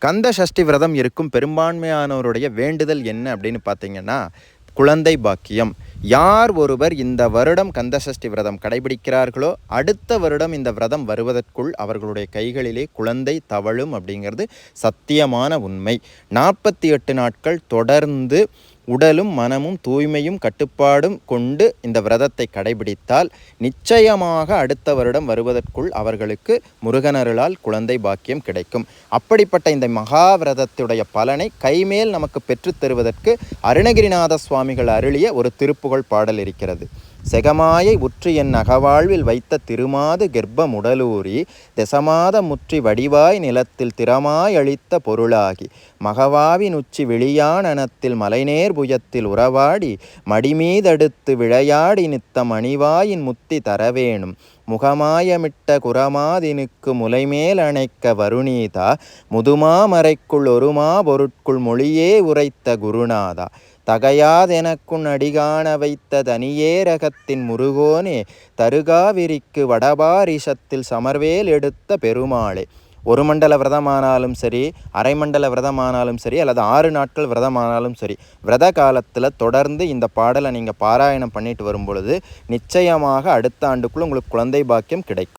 கந்த சஷ்டி விரதம் இருக்கும் பெரும்பான்மையானவருடைய வேண்டுதல் என்ன அப்படின்னு பார்த்தீங்கன்னா, குழந்தை பாக்கியம். யார் ஒருவர் இந்த வருடம் கந்தசஷ்டி விரதம் கடைபிடிக்கிறார்களோ அடுத்த வருடம் இந்த விரதம் வருவதற்குள் அவர்களுடைய கைகளிலே குழந்தை தவழும் அப்படிங்கிறது சத்தியமான உண்மை. 48 நாட்கள் தொடர்ந்து உடலும் மனமும் தூய்மையும் கட்டுப்பாடும் கொண்டு இந்த விரதத்தை கடைபிடித்தால் நிச்சயமாக அடுத்த வருடம் வருவதற்குள் அவர்களுக்கு முருகனருளால் குழந்தை பாக்கியம் கிடைக்கும். அப்படிப்பட்ட இந்த மகா விரதத்துடைய பலனை கைமேல் நமக்கு பெற்றுத் தருவதற்கு அருணகிரிநாத சுவாமிகள் அருளிய ஒரு திருப்புகழ் பாடல் இருக்கிறது. செகமாயை உற்று என் அகவாழ்வில் வைத்த திருமாது கெர்ப்பமுடலூரி தெசமாத முற்றி வடிவாய் நிலத்தில் திறமாய் அளித்த பொருளாகி மகவாவின் உச்சி விழியானத்தில் மலைநேர் புயத்தில் உறவாடி மடிமீதடுத்து விளையாடி நித்த மணிவாயின் முத்தி தரவேணும் முகமாயமிட்ட குரமாதினுக்கு முலைமேல் அணைக்க வருணீதா முதுமாமறைக்குள் ஒருமா பொருட்குள் மொழியே உரைத்த குருநாதா தகையாதெனக்குன் அடிகாண வைத்த தனியேரகத்தின் முருகோனே தருகாவிரிக்கு வடபாரிஷத்தில் சமர்வேல் எடுத்த பெருமாளே. ஒரு மண்டல விரதமானாலும் சரி, அரை மண்டல விரதமானாலும் சரி, அல்லது 6 நாட்கள் விரதமானாலும் சரி, விரத காலத்தில் தொடர்ந்து இந்த பாடலை நீங்கள் பாராயணம் பண்ணிட்டு வரும் பொழுது நிச்சயமாக அடுத்த ஆண்டுக்குள்ளே உங்களுக்கு குழந்தை பாக்கியம் கிடைக்கும்.